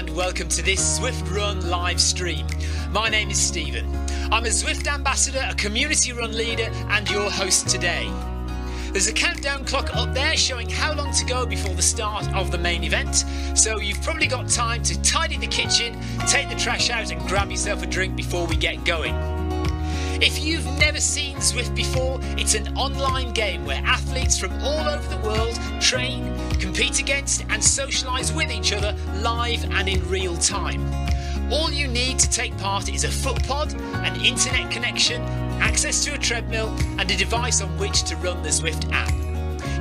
and welcome to this Zwift Run live stream. My name is Stephen. I'm a Zwift ambassador, a community run leader and your host today. There's a countdown clock up there showing how long to go before the start of the main event, so you've probably got time to tidy the kitchen, take the trash out and grab yourself a drink before we get going. If you've never seen Zwift before, it's an online game where athletes from all over the world train, compete against and socialise with each other live and in real time. All you need to take part is a foot pod, an internet connection, access to a treadmill and a device on which to run the Zwift app.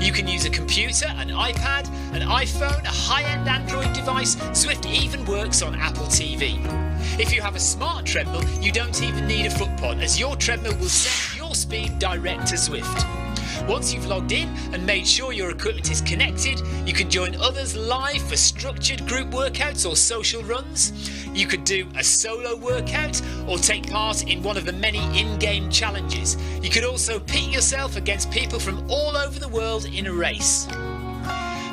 You can use a computer, an iPad, an iPhone, a high-end Android device. Zwift even works on Apple TV. If you have a smart treadmill, you don't even need a foot pod, as your treadmill will send your speed direct to Zwift. Once you've logged in and made sure your equipment is connected, you can join others live for structured group workouts or social runs. You could do a solo workout or take part in one of the many in-game challenges. You could also pit yourself against people from all over the world in a race.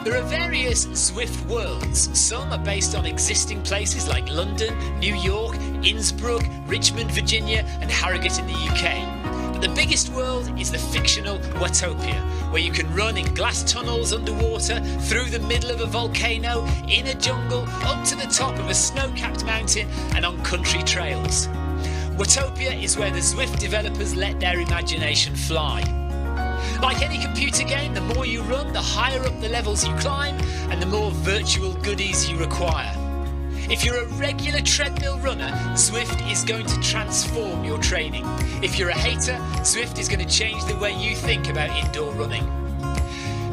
There are various Zwift worlds. Some are based on existing places like London, New York, Innsbruck, Richmond, Virginia and Harrogate in the UK. But the biggest world is the fictional Watopia, where you can run in glass tunnels underwater, through the middle of a volcano, in a jungle, up to the top of a snow-capped mountain and on country trails. Watopia is where the Zwift developers let their imagination fly. Like any computer game, the more you run, the higher up the levels you climb and the more virtual goodies you require. If you're a regular treadmill runner, Zwift is going to transform your training. If you're a hater, Zwift is going to change the way you think about indoor running.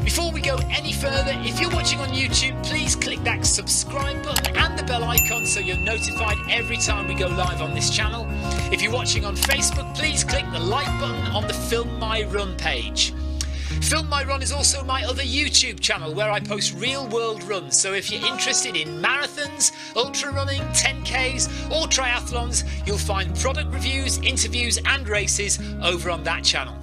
Before we go any further, if you're watching on YouTube, please click that subscribe button and the bell icon so you're notified every time we go live on this channel. If you're watching on Facebook, please click the like button on the Film My Run page. Film My Run is also my other YouTube channel where I post real world runs, so if you're interested in marathons, ultra running, 10Ks or triathlons, you'll find product reviews, interviews and races over on that channel.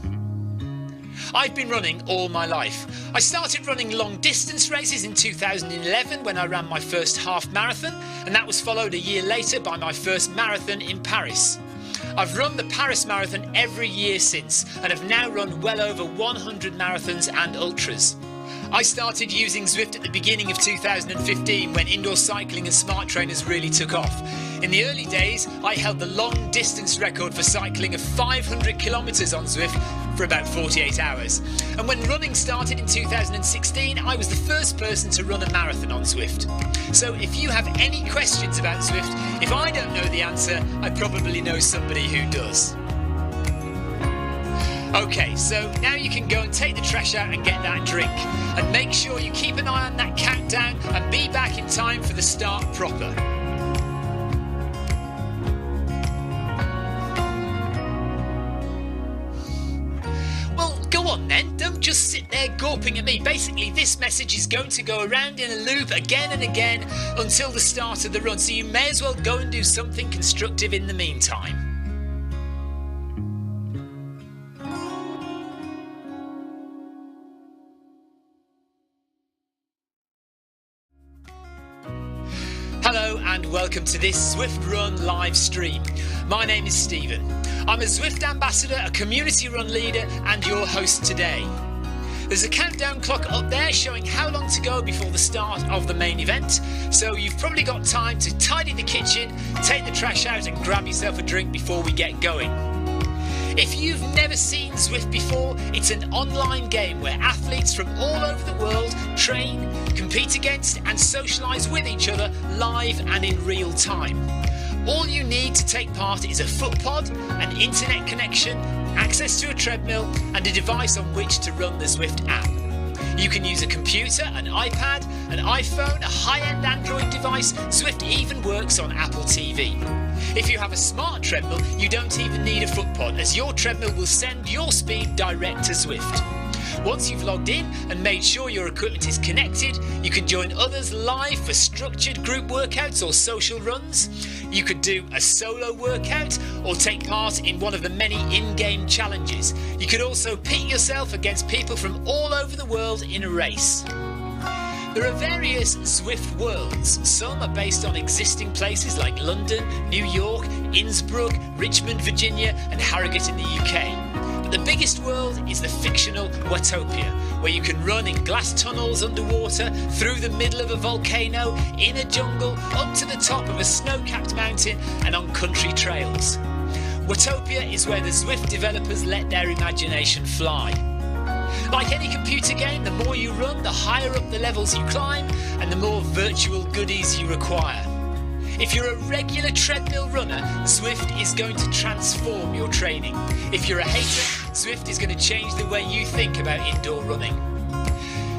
I've been running all my life. I started running long distance races in 2011 when I ran my first half marathon, and that was followed a year later by my first marathon in Paris. I've run the Paris Marathon every year since and have now run well over 100 marathons and ultras. I started using Zwift at the beginning of 2015 when indoor cycling and smart trainers really took off. In the early days, I held the long distance record for cycling of 500 kilometres on Zwift for about 48 hours. And when running started in 2016, I was the first person to run a marathon on Zwift. So if you have any questions about Zwift, if I don't know the answer, I probably know somebody who does. Okay, so now you can go and take the trash out and get that drink. And make sure you keep an eye on that countdown and be back in time for the start proper. Go on then, don't just sit there gawping at me. Basically, this message is going to go around in a loop again and again until the start of the run, so you may as well go and do something constructive in the meantime. Hello and welcome to this Zwift Run live stream. My name is Stephen. I'm a Zwift ambassador, a community run leader and your host today. There's a countdown clock up there showing how long to go before the start of the main event, so you've probably got time to tidy the kitchen, take the trash out and grab yourself a drink before we get going. If you've never seen Zwift before, it's an online game where athletes from all over the world train, compete against and socialise with each other live and in real time. All you need to take part is a foot pod, an internet connection, access to a treadmill and a device on which to run the Zwift app. You can use a computer, an iPad, an iPhone, a high-end Android device. Zwift even works on Apple TV. If you have a smart treadmill, you don't even need a foot pod, as your treadmill will send your speed direct to Zwift. Once you've logged in and made sure your equipment is connected, you can join others live for structured group workouts or social runs. You could do a solo workout or take part in one of the many in-game challenges. You could also pit yourself against people from all over the world in a race. There are various Zwift worlds. Some are based on existing places like London, New York, Innsbruck, Richmond, Virginia and Harrogate in the UK. But the biggest world is the fictional Watopia, where you can run in glass tunnels underwater, through the middle of a volcano, in a jungle, up to the top of a snow-capped mountain and on country trails. Watopia is where the Zwift developers let their imagination fly. Like any computer game, the more you run, the higher up the levels you climb and the more virtual goodies you require. If you're a regular treadmill runner, Zwift is going to transform your training. If you're a hater, Zwift is going to change the way you think about indoor running.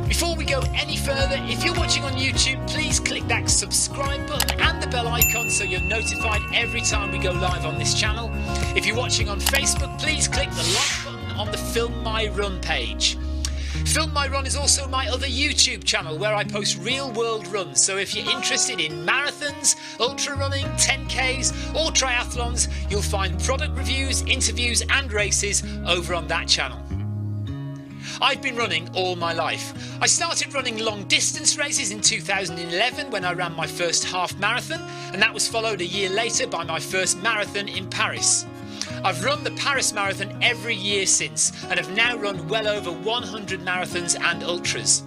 Before we go any further, if you're watching on YouTube, please click that subscribe button and the bell icon so you're notified every time we go live on this channel. If you're watching on Facebook, please click the like button on the Film My Run page. Film My Run is also my other YouTube channel where I post real world runs, so if you're interested in marathons, ultra running, 10Ks or triathlons, you'll find product reviews, interviews and races over on that channel. I've been running all my life. I started running long distance races in 2011 when I ran my first half marathon, and that was followed a year later by my first marathon in Paris. I've run the Paris Marathon every year since and have now run well over 100 marathons and ultras.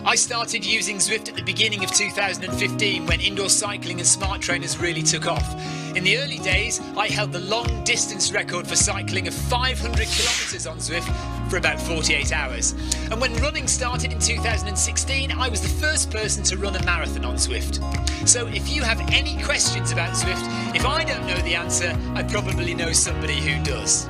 I started using Zwift at the beginning of 2015 when indoor cycling and smart trainers really took off. In the early days, I held the long distance record for cycling of 500 kilometres on Zwift for about 48 hours. And when running started in 2016, I was the first person to run a marathon on Zwift. So if you have any questions about Zwift, if I don't know the answer, I probably know somebody who does.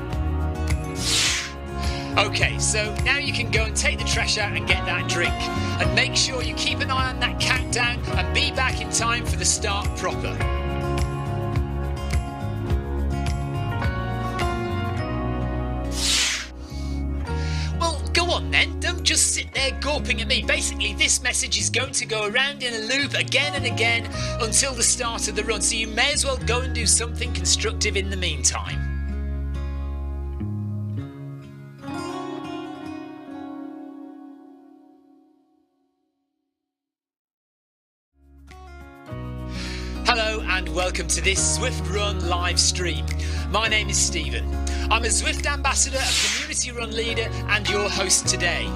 Okay, so now you can go and take the trash out and get that drink. And make sure you keep an eye on that countdown and be back in time for the start proper. Well, go on then, don't just sit there gawping at me. Basically, this message is going to go around in a loop again and again until the start of the run, so you may as well go and do something constructive in the meantime. Hello and welcome to this Zwift Run live stream. My name is Stephen. I'm a Zwift ambassador, a community run leader and your host today.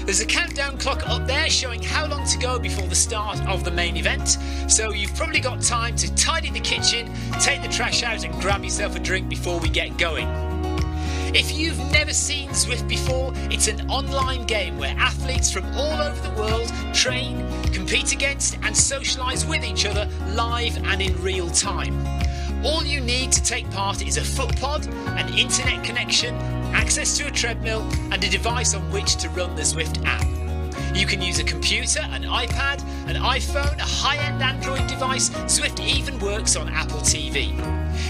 There's a countdown clock up there showing how long to go before the start of the main event, so you've probably got time to tidy the kitchen, take the trash out and grab yourself a drink before we get going. If you've never seen Zwift before, it's an online game where athletes from all over the world train, compete against and socialise with each other live and in real time. All you need to take part is a foot pod, an internet connection, access to a treadmill and a device on which to run the Zwift app. You can use a computer, an iPad, an iPhone, a high-end Android device. Zwift even works on Apple TV.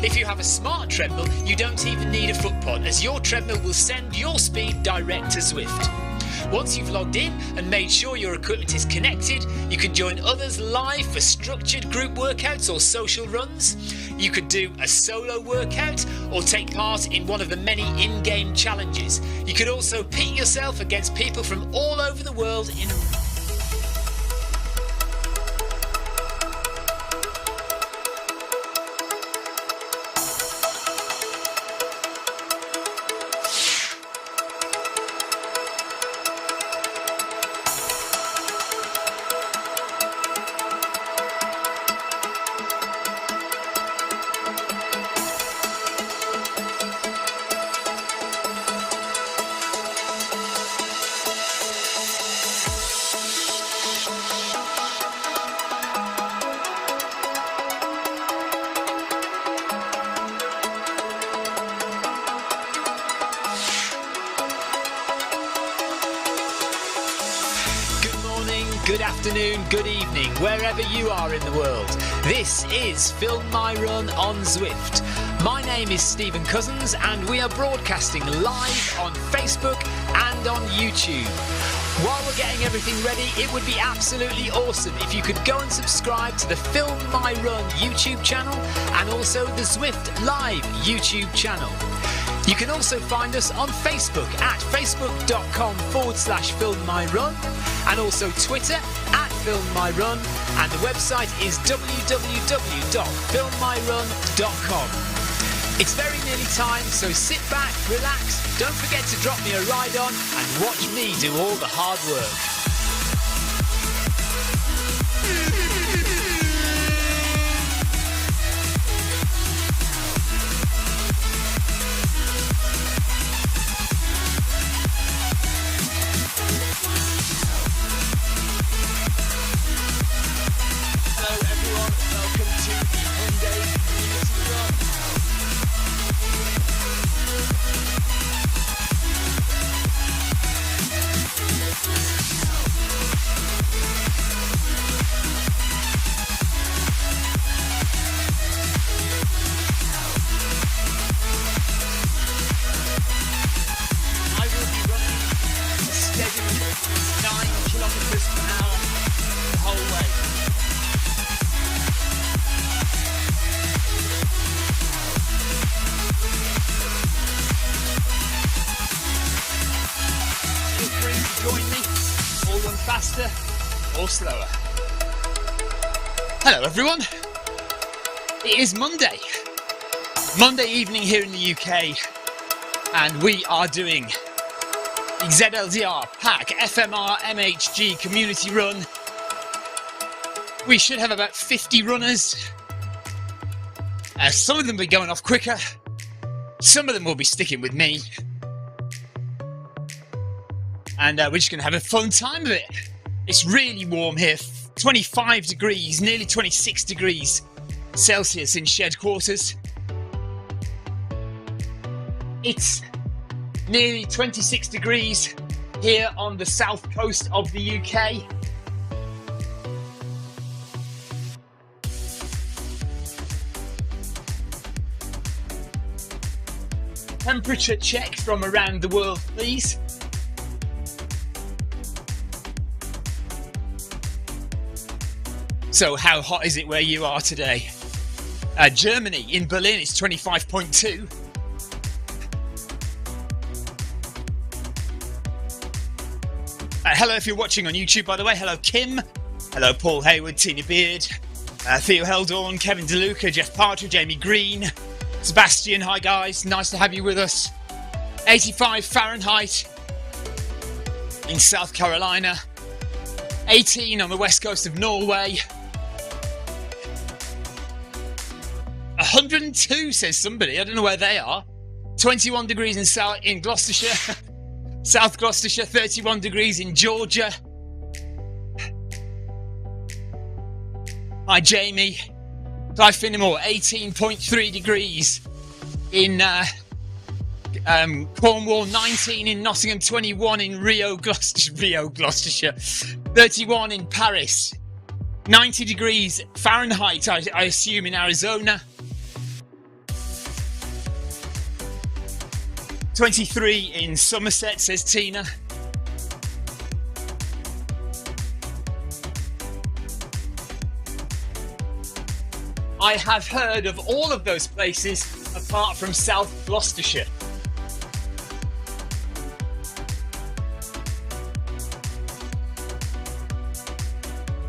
If you have a smart treadmill, you don't even need a foot pod, as your treadmill will send your speed direct to Zwift. Once you've logged in and made sure your equipment is connected, you can join others live for structured group workouts or social runs. You could do a solo workout or take part in one of the many in-game challenges. You could also pit yourself against people from all over the world in a good afternoon, good evening, wherever you are in the world. This is Film My Run on Zwift. My name is Stephen Cousins and we are broadcasting live on Facebook and on YouTube. While we're getting everything ready, it would be absolutely awesome if you could go and subscribe to the Film My Run YouTube channel and also the Zwift Live YouTube channel. You can also find us on Facebook at facebook.com/filmmyrun and also Twitter at Film My Run, and the website is www.filmmyrun.com. It's very nearly time, so sit back, relax, don't forget to drop me a ride on and watch me do all the hard work. Faster or slower. Hello everyone, it is Monday evening here in the UK, and we are doing the ZLDR, PACK, FMR, MHG community run. We should have about 50 runners. Some of them will be going off quicker, some of them will be sticking with me. And we're just going to have a fun time of it. It's really warm here, 25 degrees, nearly 26 degrees Celsius in shed quarters. It's nearly 26 degrees here on the south coast of the UK. Temperature check from around the world, please. So how hot is it where you are today? Germany, in Berlin, it's 25.2. Hello if you're watching on YouTube, by the way. Hello Kim. Hello Paul Hayward, Tina Beard, Theo Heldorn, Kevin DeLuca, Jeff Partridge, Amy Green, Sebastian. Hi guys, nice to have you with us. 85 Fahrenheit in South Carolina. 18 on the west coast of Norway. 102 says somebody, I don't know where they are. 21 degrees in Gloucestershire, South Gloucestershire, 31 degrees in Georgia. Hi Jamie. Clive Finnemore, 18.3 degrees in Cornwall, 19 in Nottingham, 21 in Gloucestershire, 31 in Paris, 90 degrees Fahrenheit, I assume, in Arizona. 23 in Somerset, says Tina. I have heard of all of those places apart from South Gloucestershire.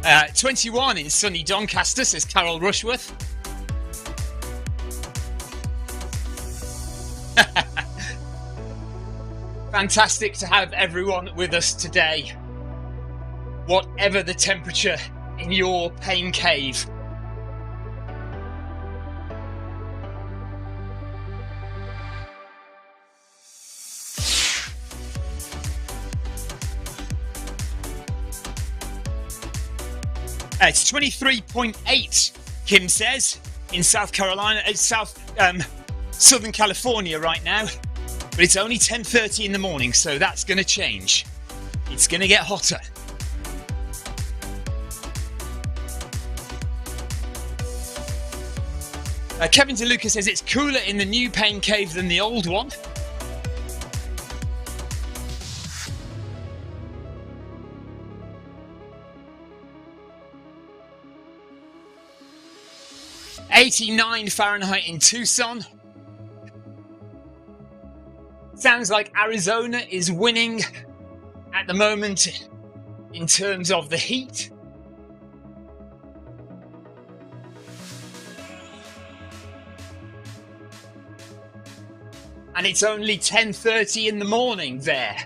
Uh, 21 in sunny Doncaster, says Carol Rushworth. Fantastic to have everyone with us today, whatever the temperature in your pain cave. It's 23.8, Kim says, in South Carolina, Southern California right now. But it's only 10:30 in the morning, so that's going to change. It's going to get hotter. Kevin DeLuca says it's cooler in the new pain cave than the old one. (89 Fahrenheit in Tucson. Sounds like Arizona is winning at the moment in terms of the heat. and it's only 10:30 in the morning there.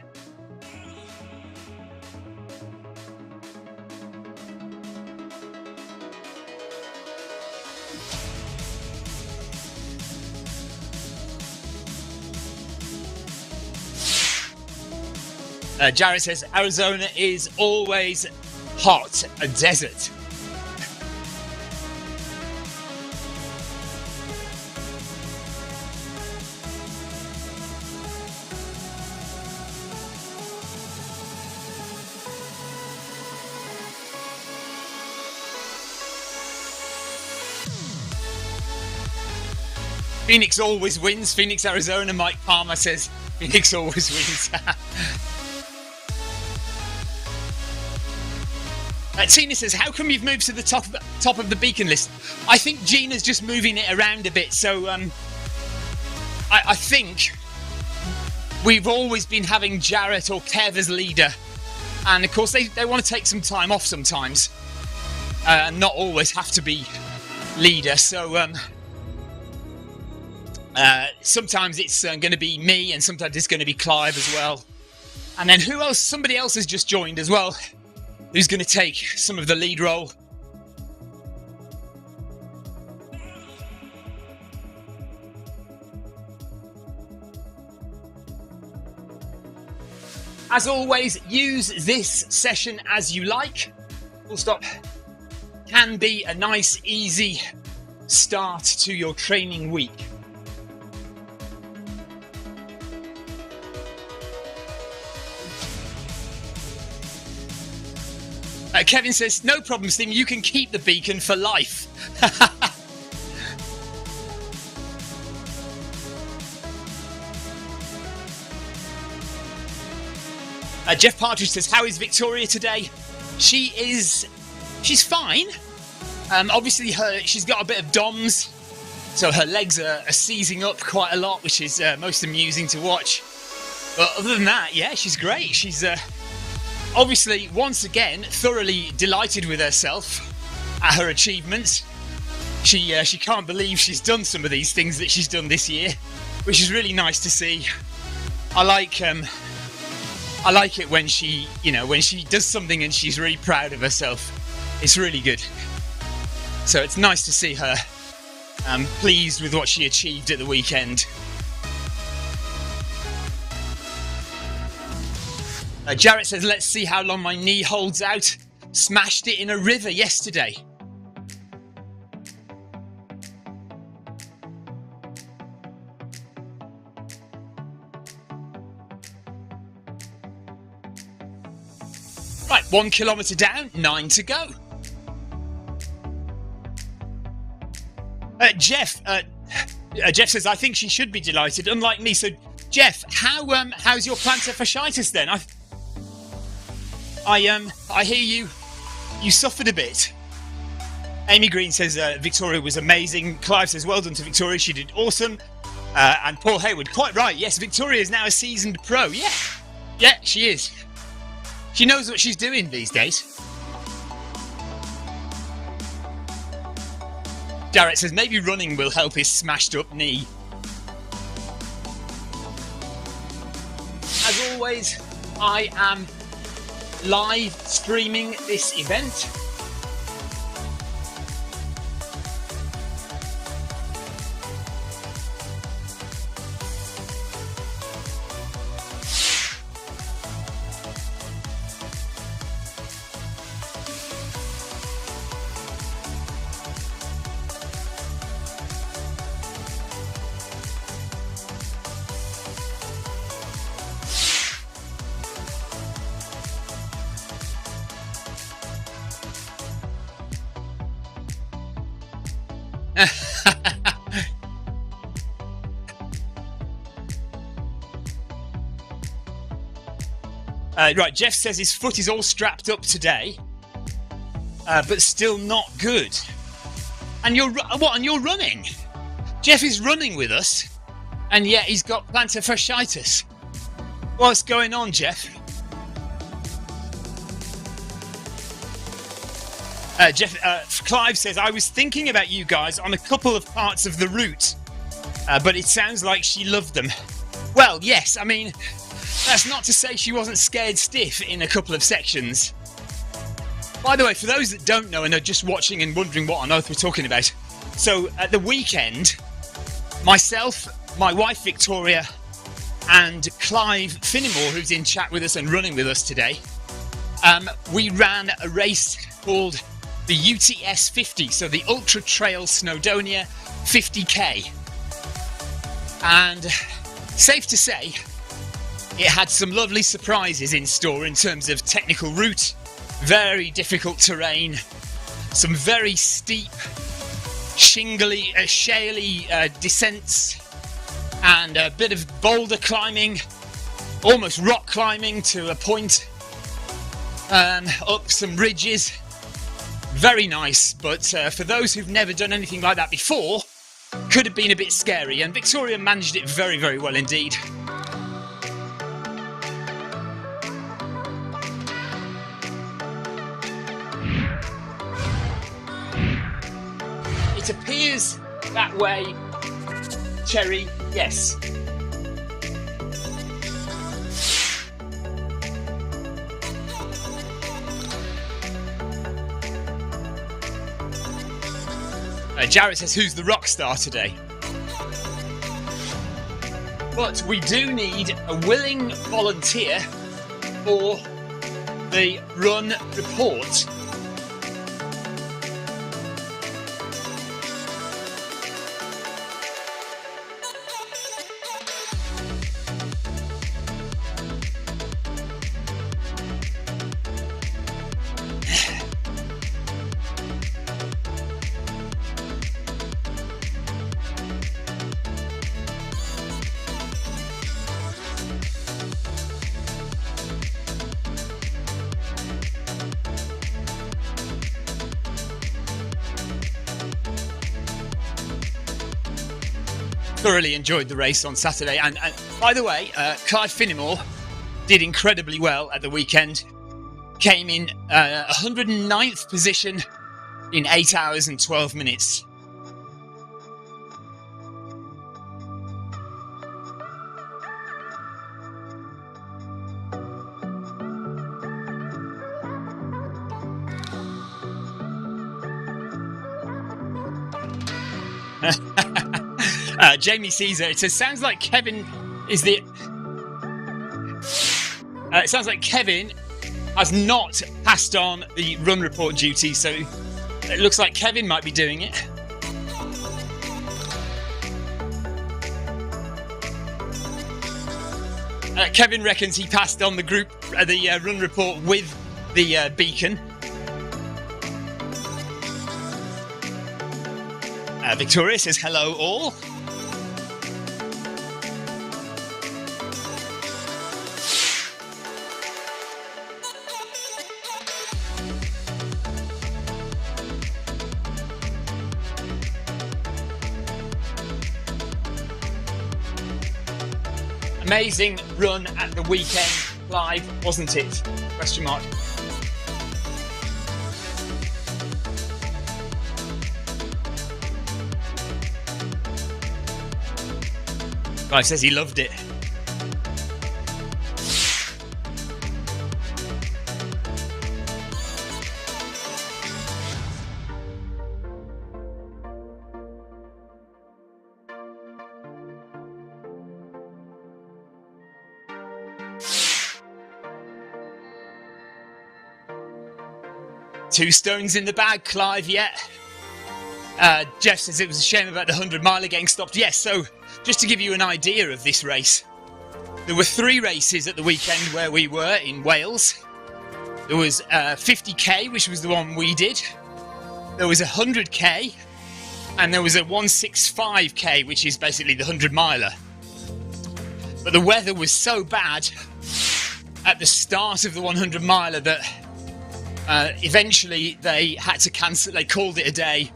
Jared says Arizona is always hot, a desert. Phoenix always wins. Phoenix, Arizona. Mike Palmer says Phoenix always wins. Tina says, how come you've moved to the top of the beacon list? I think Gina's just moving it around a bit. So I think we've always been having Jarrett or Kev as leader. And of course, they want to take some time off sometimes. And not always have to be leader. So sometimes it's going to be me and sometimes it's going to be Clive as well. And then who else? Somebody else has just joined as well. Who's going to take some of the lead role? As always, use this session as you like. Full stop. Can be a nice, easy start to your training week. Kevin says, no problem, Steve. You can keep the beacon for life. Jeff Partridge says, how is Victoria today? She's fine. Obviously, she's got a bit of DOMS, so her legs are seizing up quite a lot, which is most amusing to watch. But other than that, yeah, she's great. She's obviously, once again, thoroughly delighted with herself at her achievements. She can't believe she's done some of these things that she's done this year, which is really nice to see. I like it when she does something and she's really proud of herself. It's really good. So it's nice to see her pleased with what she achieved at the weekend. Jarrett says, let's see how long my knee holds out. Smashed it in a river yesterday. Right, 1 kilometre down, 9 to go. Jeff says, I think she should be delighted, unlike me. So, Jeff, how's your plantar fasciitis then? I hear you suffered a bit. Amy Green says Victoria was amazing. Clive says well done to Victoria, she did awesome. And Paul Hayward, quite right, yes, Victoria is now a seasoned pro. Yeah, she is. She knows what she's doing these days. Jarrett says maybe running will help his smashed up knee. As always, I am live streaming this event. Right, Jeff says his foot is all strapped up today, but still not good. And you're running? Jeff is running with us, and yet he's got plantar fasciitis. What's going on, Jeff? Clive says, I was thinking about you guys on a couple of parts of the route, but it sounds like she loved them. Well, yes, I mean, that's not to say she wasn't scared stiff in a couple of sections. By the way, for those that don't know and are just watching and wondering what on earth we're talking about, so at the weekend, myself, my wife Victoria, and Clive Finnemore, who's in chat with us and running with us today, we ran a race called the UTS 50, so the Ultra Trail Snowdonia 50k. And safe to say, it had some lovely surprises in store in terms of technical route, very difficult terrain, some very steep, shingly, shaly descents, and a bit of boulder climbing, almost rock climbing to a point, up some ridges. Very nice, but for those who've never done anything like that before, could have been a bit scary, and Victoria managed it very, very well indeed. It appears that way, Cherry, yes. Jarrett says, who's the rock star today? But we do need a willing volunteer for the run report. Thoroughly enjoyed the race on Saturday, and by the way, Clive Finnemore did incredibly well at the weekend. Came in 109th position in 8 hours and 12 minutes. Jamie Caesar, it says, sounds like Kevin is the... it sounds like Kevin has not passed on the run report duty, so it looks like Kevin might be doing it. Kevin reckons he passed on the group, the run report with the beacon. Victoria says, hello all. Amazing run at the weekend, Clive, wasn't it? Question mark. Clive says he loved it. Two stones in the bag, Clive, yeah. Jeff says it was a shame about the 100-miler getting stopped. Yes, so just to give you an idea of this race, there were 3 races at the weekend where we were in Wales. There was 50k, which was the one we did. There was 100k, and there was a 165k, which is basically the 100-miler. But the weather was so bad at the start of the 100-miler that eventually they had to cancel. They called it a day.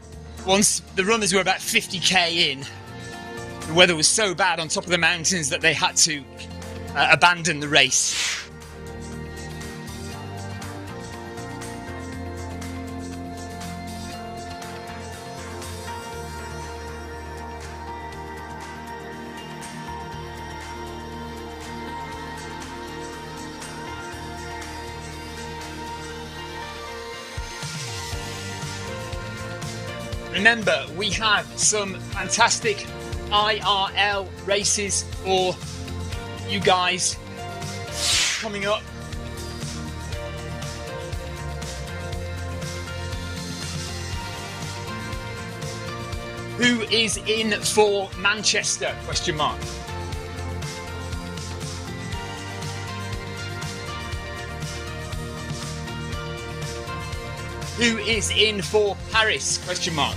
Once the runners were about 50k in, the weather was so bad on top of the mountains that they had to abandon the race. Remember, we have some fantastic IRL races for you guys coming up. Who is in for Manchester? Question mark. Who is in for Paris? Question mark.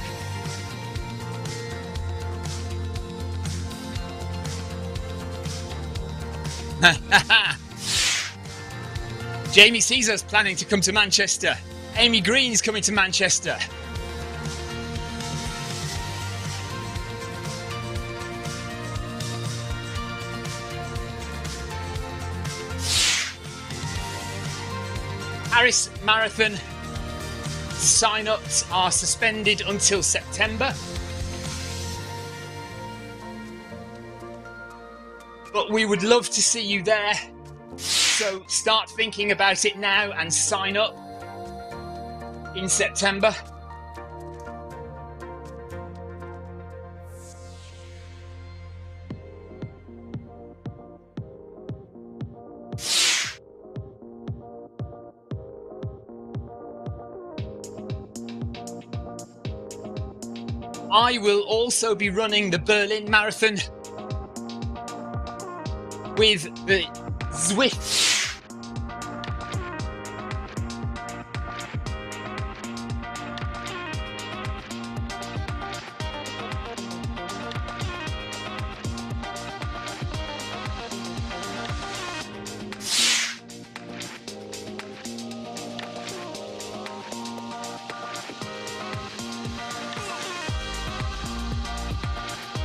Jamie Caesar's planning to come to Manchester. Amy Green's coming to Manchester. Paris Marathon sign-ups are suspended until September. But we would love to see you there. So start thinking about it now and sign up in September. I will also be running the Berlin Marathon with the Zwift.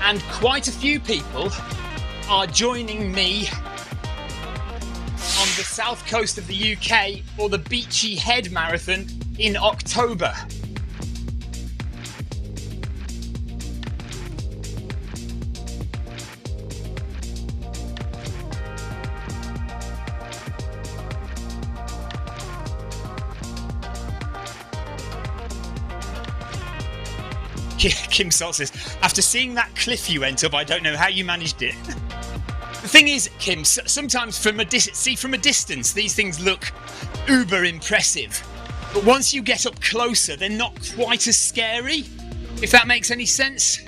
And quite a few people are joining me on the south coast of the UK for the Beachy Head Marathon in October. Kim Salt says, after seeing that cliff you went up, I don't know how you managed it. The thing is, Kim, sometimes from a distance, these things look uber impressive. But once you get up closer, they're not quite as scary, if that makes any sense.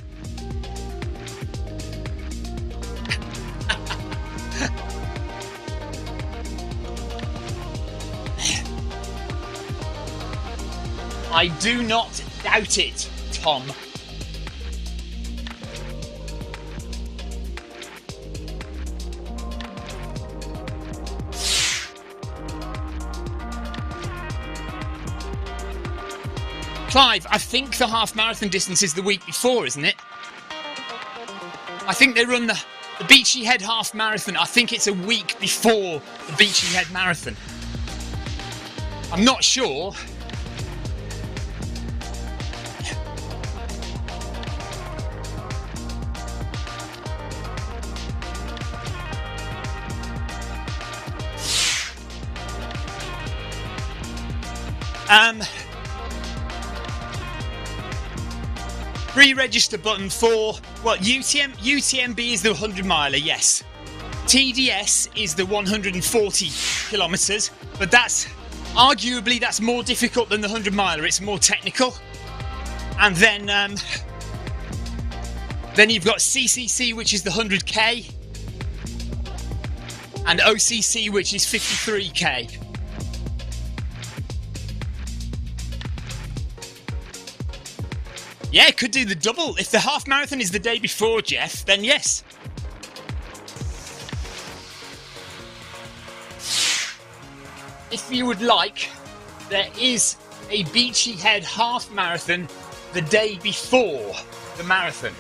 I do not doubt it, Tom. Clive, I think the half marathon distance is the week before, isn't it? I think they run the Beachy Head half marathon. I think it's a week before the Beachy Head marathon. I'm not sure. Pre-register button for what? UTMB is the 100 miler, yes. TDS is the 140 kilometres, but that's more difficult than the 100 miler. It's more technical. And then you've got CCC, which is the 100k, and OCC, which is 53k. Yeah, could do the double. If the half marathon is the day before, Jeff, then yes. If you would like, there is a Beachy Head half marathon the day before the marathon.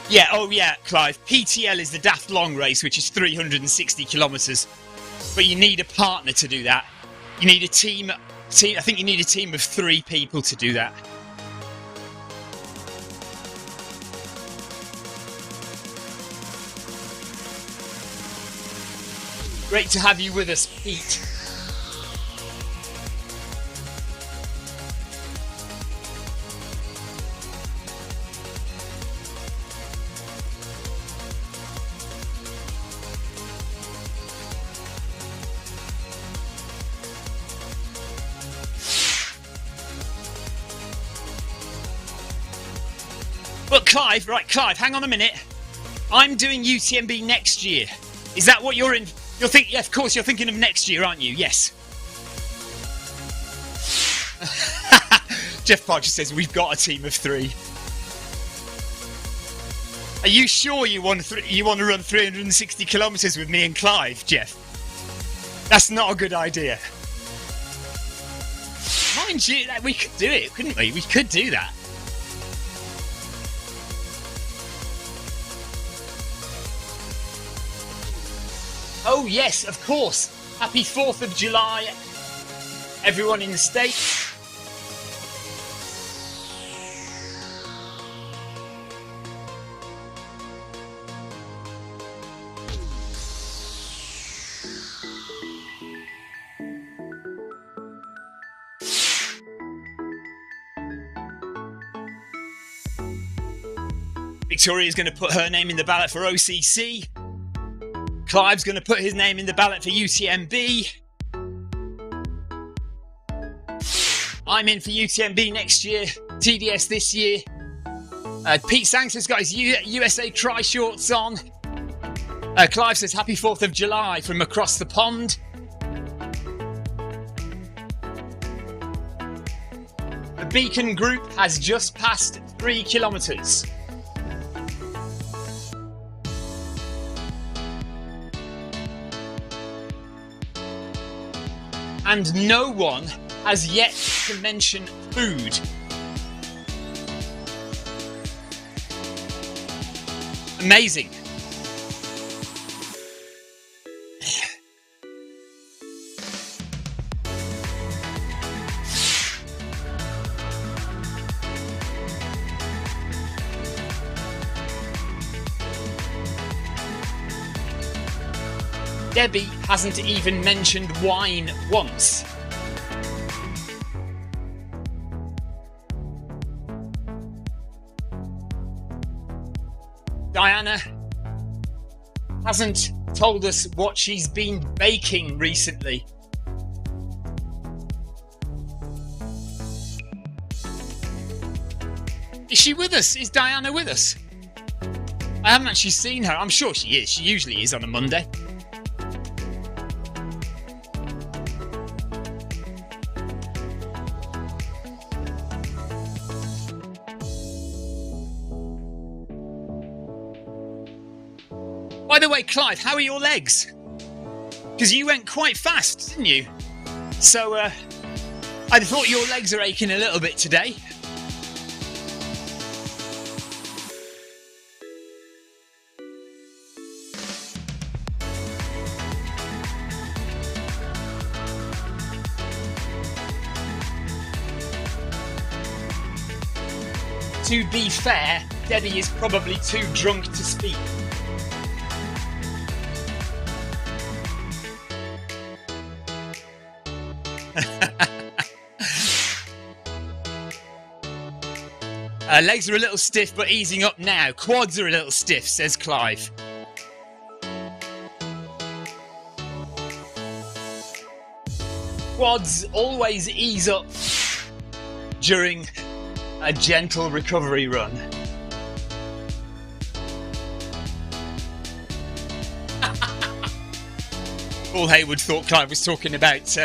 Yeah, oh yeah, Clive. PTL is the Daft Long race, which is 360 kilometres. But you need a partner to do that. You need a team. I think you need a team of 3 people to do that. Great to have you with us, Pete. But Clive, hang on a minute. I'm doing UTMB next year. Is that what you're in? You're thinking, yeah, of course, you're thinking of next year, aren't you? Yes. Jeff Parker says we've got a team of 3. Are you sure you want to run 360 kilometres with me and Clive, Jeff? That's not a good idea. Mind you, we could do it, couldn't we? We could do that. Oh yes, of course. Happy 4th of July, everyone in the States. Victoria's going to put her name in the ballot for OCC. Clive's going to put his name in the ballot for UTMB. I'm in for UTMB next year, TDS this year. Pete Sanks has got his USA Tri shorts on. Clive says happy 4th of July from across the pond. The Beacon group has just passed 3 kilometres. And no one has yet to mention food. Amazing. Debbie hasn't even mentioned wine once. Diana hasn't told us what she's been baking recently. Is she with us? Is Diana with us? I haven't actually seen her. I'm sure she is. She usually is on a Monday. By the way, Clive, how are your legs? Because you went quite fast, didn't you? So, I thought your legs are aching a little bit today. To be fair, Debbie is probably too drunk to speak. Legs are a little stiff, but easing up now. Quads are a little stiff, says Clive. Quads always ease up during a gentle recovery run. Paul Hayward thought Clive was talking about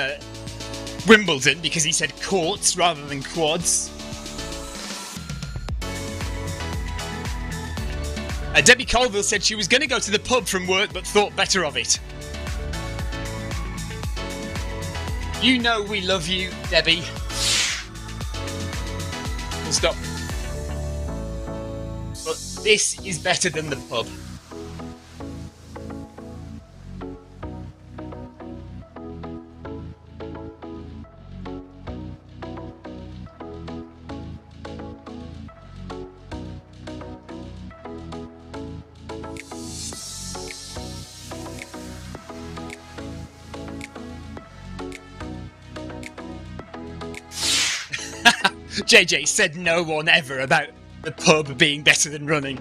Wimbledon because he said courts rather than quads. Debbie Colville said she was going to go to the pub from work but thought better of it. You know we love you, Debbie. Full stop. But this is better than the pub. JJ said no one ever about the pub being better than running.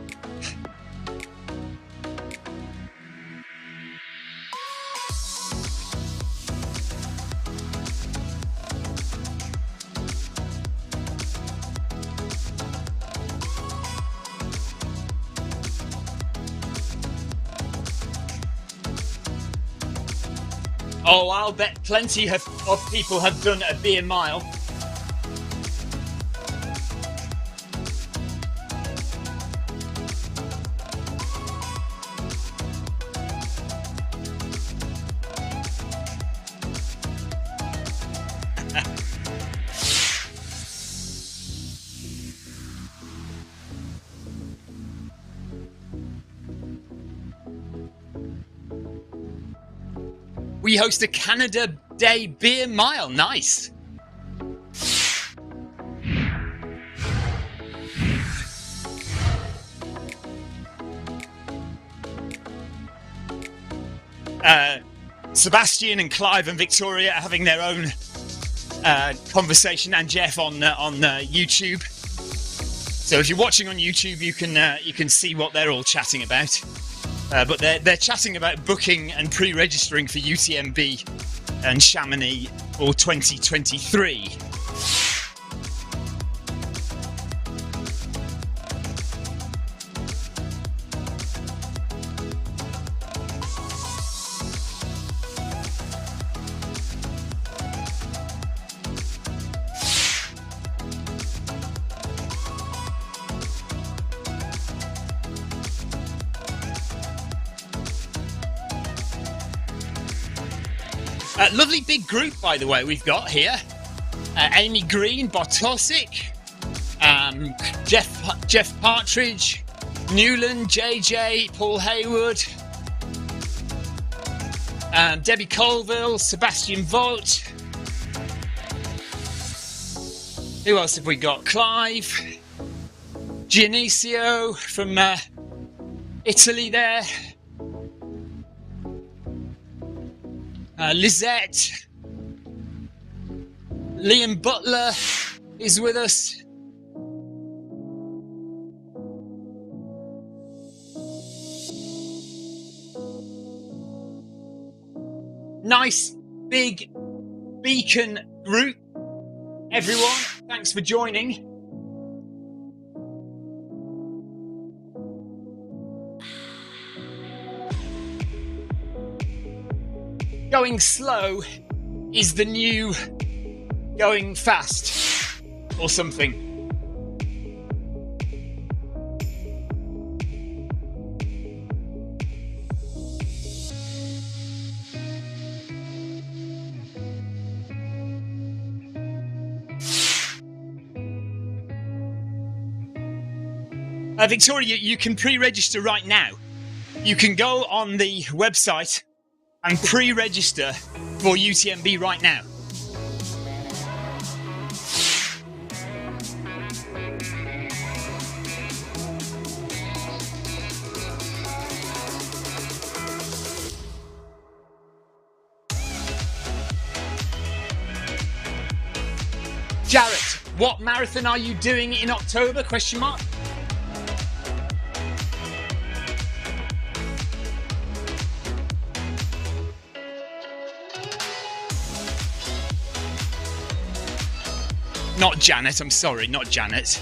Oh, I'll bet plenty of people have done a beer mile. We host a Canada Day beer mile. Nice. Sebastian and Clive and Victoria are having their own conversation, and Jeff on YouTube. So if you're watching on YouTube, you can see what they're all chatting about. But they're chatting about booking and pre-registering for UTMB and Chamonix for 2023. Lovely big group, by the way, we've got here. Amy Green, Botosic, Jeff Partridge, Newland, JJ, Paul Haywood, Debbie Colville, Sebastian Volt. Who else have we got? Clive, Giannisio from Italy there. Lizette, Liam Butler is with us. Nice big beacon group, everyone. Thanks for joining. Going slow is the new going fast, or something. Victoria, you can pre-register right now. You can go on the website and pre-register for UTMB right now. Jarrett, what marathon are you doing in October? Question mark. Not Janet, I'm sorry, not Janet.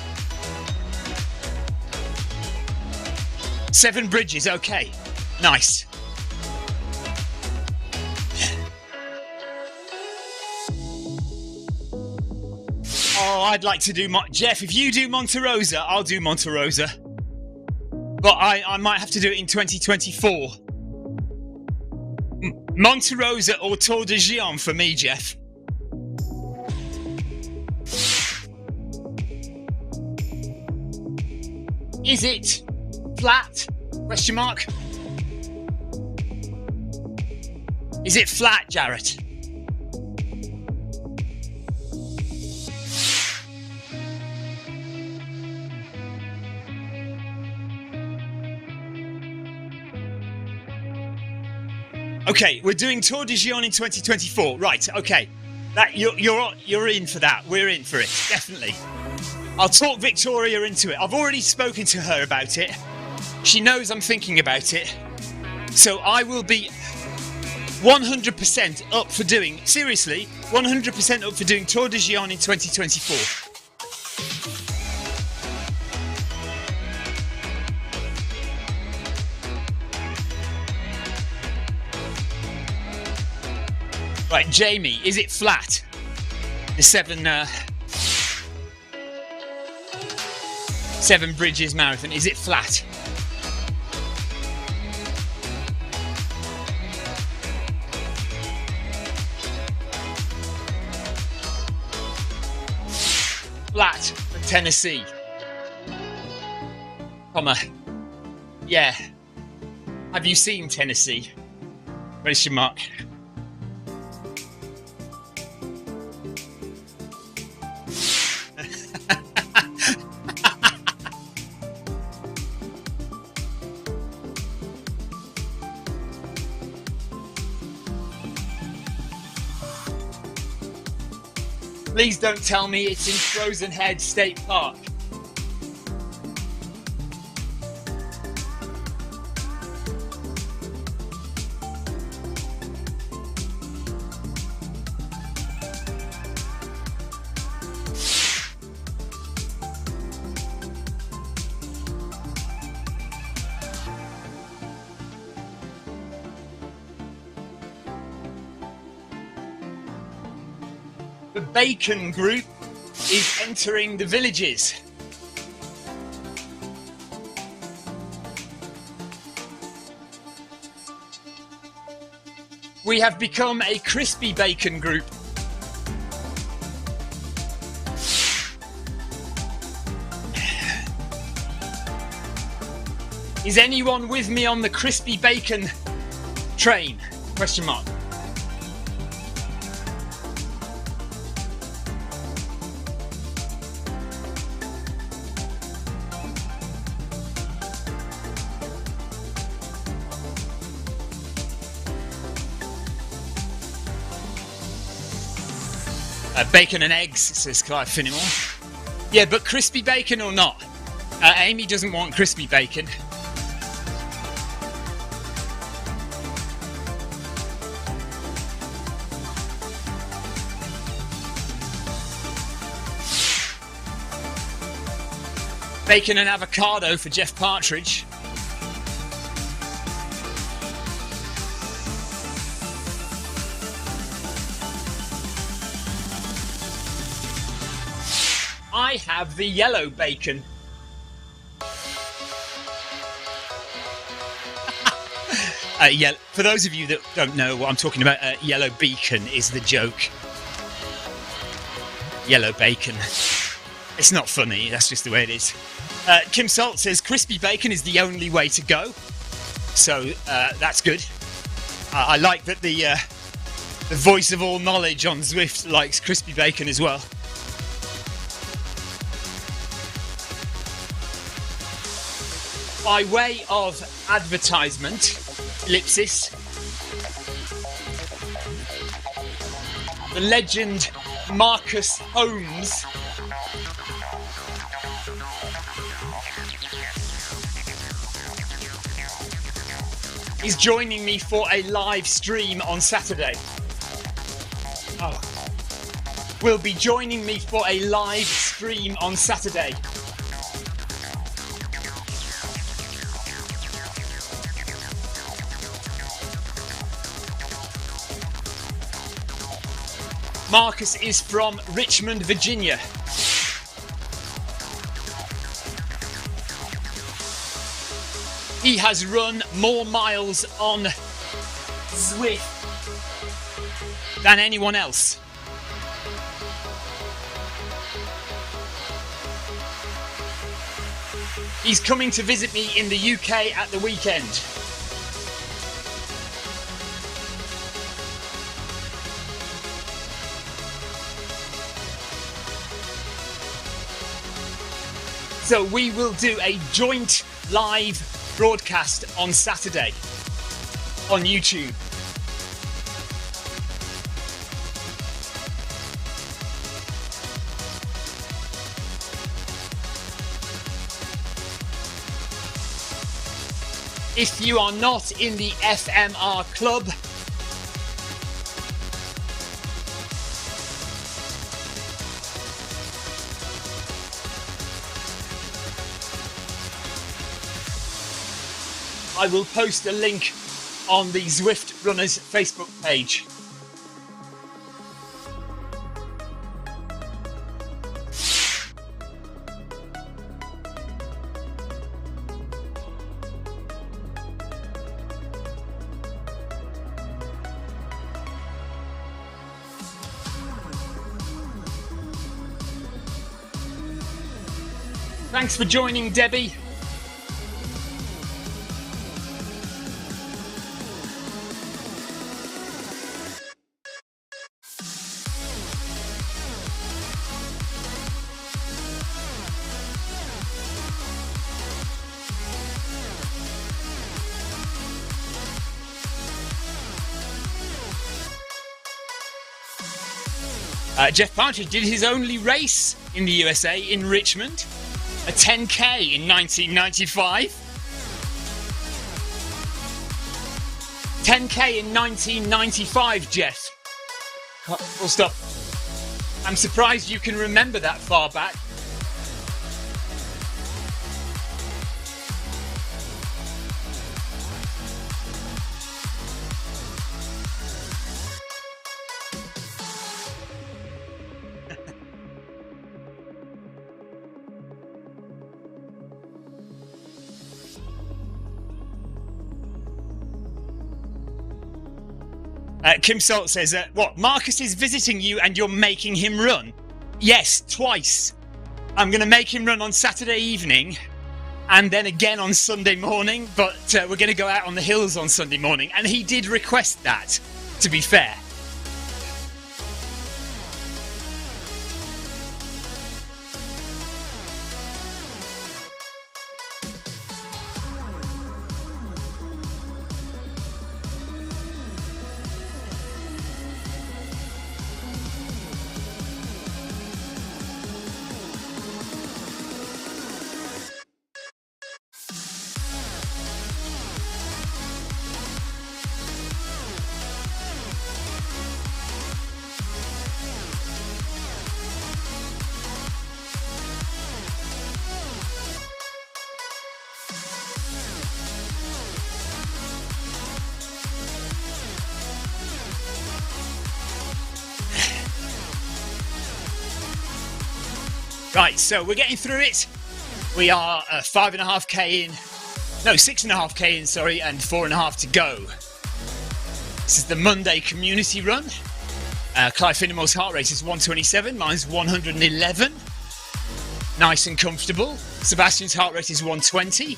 Seven Bridges, okay. Nice. Oh, I'd like to do... Jeff, if you do Monte Rosa, I'll do Monte Rosa. But I might have to do it in 2024. Monte Rosa or Tour de Géant for me, Jeff. Is it flat? Question mark. Is it flat, Jarrett? Okay, we're doing Tour de Géant in 2024. Right, okay. That you're in for that. We're in for it, definitely. I'll talk Victoria into it. I've already spoken to her about it. She knows I'm thinking about it. So I will be 100% up for doing, seriously, 100% up for doing Tour de Gionne in 2024. Right, Jamie, is it flat? The Seven Bridges Marathon, is it flat? Flat for Tennessee. Comma. Yeah. Have you seen Tennessee? Question mark. Please don't tell me it's in Frozen Head State Park. The Bacon Group is entering the villages. We have become a crispy bacon group. Is anyone with me on the crispy bacon train? Question mark. Bacon and eggs, says Clive Finnemore. Yeah, but crispy bacon or not? Amy doesn't want crispy bacon. Bacon and avocado for Jeff Partridge. I have the yellow bacon. Yeah, for those of you that don't know what I'm talking about, yellow beacon is the joke. Yellow bacon. It's not funny, that's just the way it is. Kim Salt says crispy bacon is the only way to go. So that's good. I like that the voice of all knowledge on Zwift likes crispy bacon as well. By way of advertisement, ellipsis, the legend Marcus Holmes is joining me for a live stream on Saturday. Oh. Will be joining me for a live stream on Saturday. Marcus is from Richmond, Virginia. He has run more miles on Zwift than anyone else. He's coming to visit me in the UK at the weekend. So we will do a joint live broadcast on Saturday on YouTube. If you are not in the FMR club, I will post a link on the Zwift Runners Facebook page. Thanks for joining, Debbie. Jeff Partridge did his only race in the USA in Richmond, a 10K in 1995. 10K in 1995, Jeff. Full stop. I'm surprised you can remember that far back. Kim Salt says, what, Marcus is visiting you and you're making him run? Yes, twice. I'm going to make him run on Saturday evening and then again on Sunday morning, but we're going to go out on the hills on Sunday morning. And he did request that, to be fair. Right, so we're getting through it. We are 5.5k in, no, 6.5k in, sorry, and 4.5 to go. This is the Monday community run. Clive Finnemore's heart rate is 127, mine's 111. Nice and comfortable. Sebastian's heart rate is 120.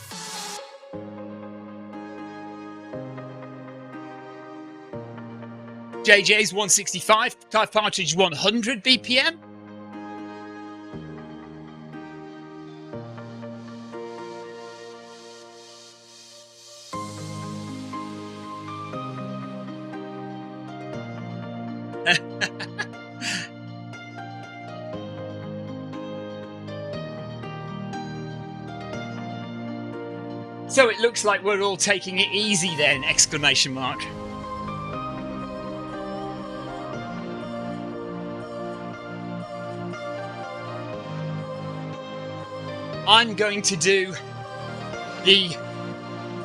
JJ's 165, Clive Partridge 100 BPM. So it looks like we're all taking it easy then, exclamation mark. I'm going to do the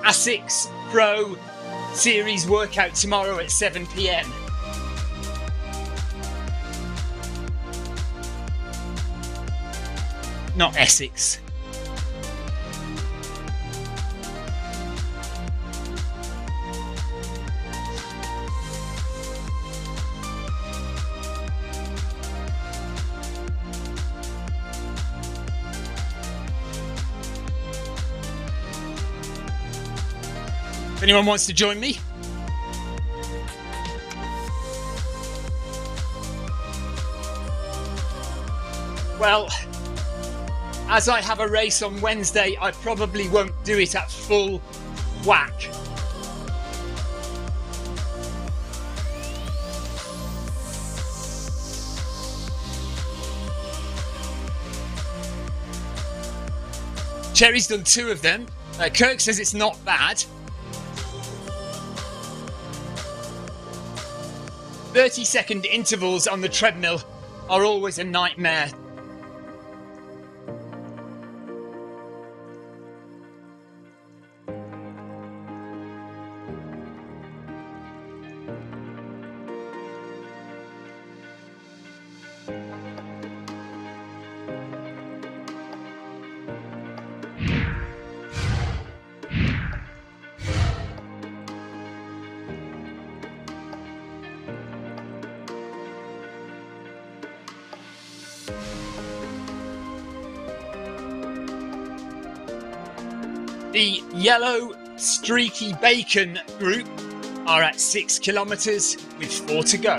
ASICS Pro Series workout tomorrow at 7 PM. Not Essex. If anyone wants to join me, well, as I have a race on Wednesday, I probably won't do it at full whack. Cherry's done 2 of them. Kirk says it's not bad. 30-second intervals on the treadmill are always a nightmare. The yellow streaky bacon group are at 6 kilometres with 4 to go.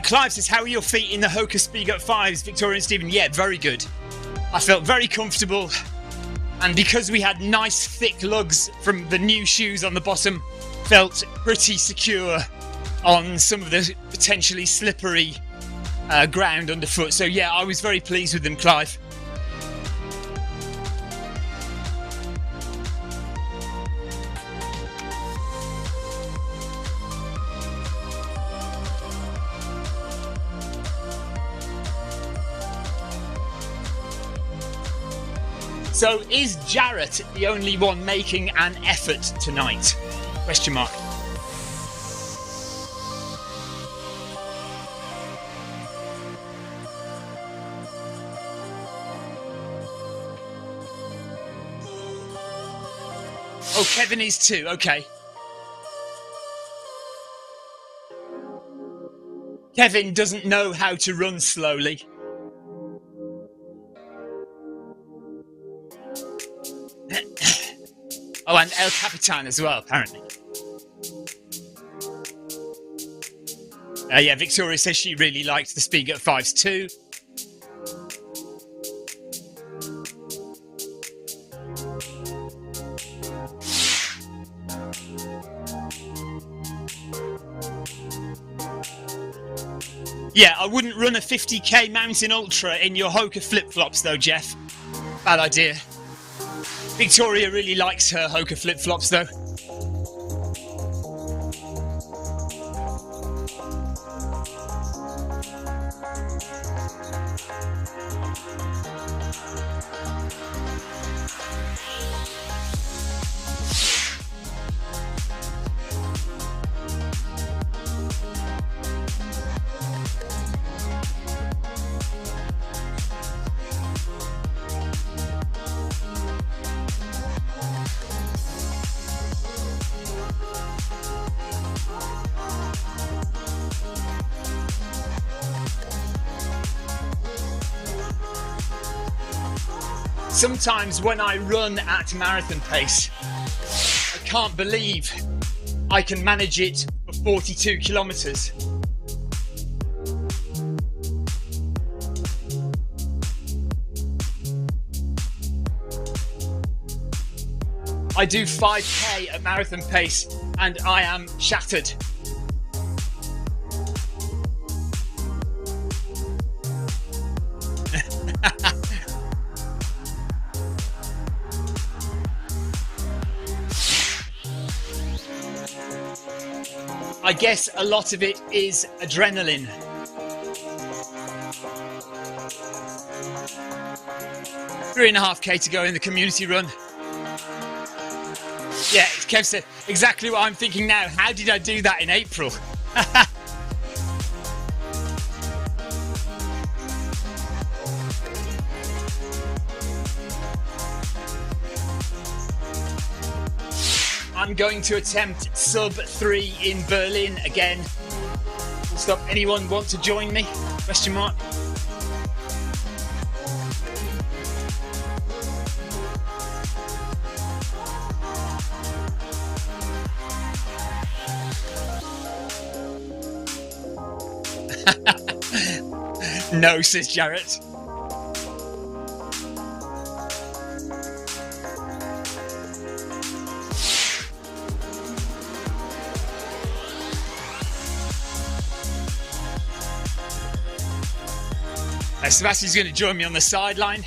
Clive says, how are your feet in the Hoka Speedgoat 5s, Victoria and Stephen? Yeah, very good. I felt very comfortable, and because we had nice thick lugs from the new shoes on the bottom, felt pretty secure on some of the potentially slippery ground underfoot. So yeah, I was very pleased with them, Clive. So is Jarrett the only one making an effort tonight? Question mark. Oh, Kevin is too. Okay. Kevin doesn't know how to run slowly. Oh, and El Capitan as well, apparently. Yeah, Victoria says she really liked the Speedgoat 5s too. Yeah, I wouldn't run a 50k mountain ultra in your Hoka flip-flops though, Jeff. Bad idea. Victoria really likes her Hoka flip-flops though. Sometimes when I run at marathon pace, I can't believe I can manage it for 42 kilometres. I do 5k at marathon pace and I am shattered. I guess a lot of it is adrenaline. Three and a half K to go in the community run. Yeah, Kev said exactly what I'm thinking now. How did I do that in April? I'm going to attempt sub 3 in Berlin again. Stop. Anyone want to join me? Question mark. No, says Jarrett. Sebastian's going to join me on the sideline.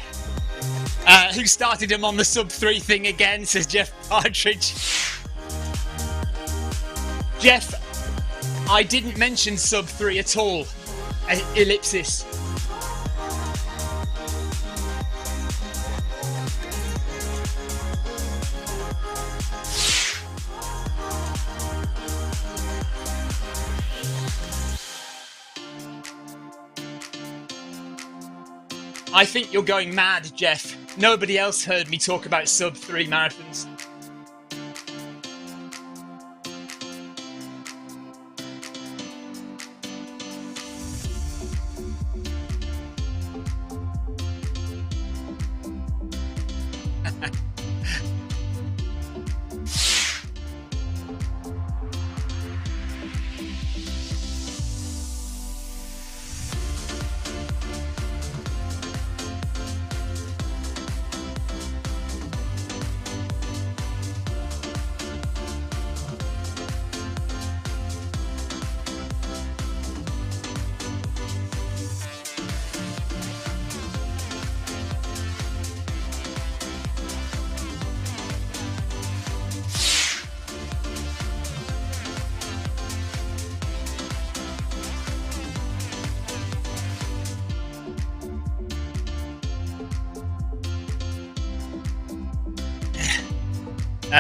Who started him on the sub-3 thing again, says Jeff Partridge. Jeff, I didn't mention sub-3 at all. Ellipsis. I think you're going mad, Jeff. Nobody else heard me talk about sub-3 marathons.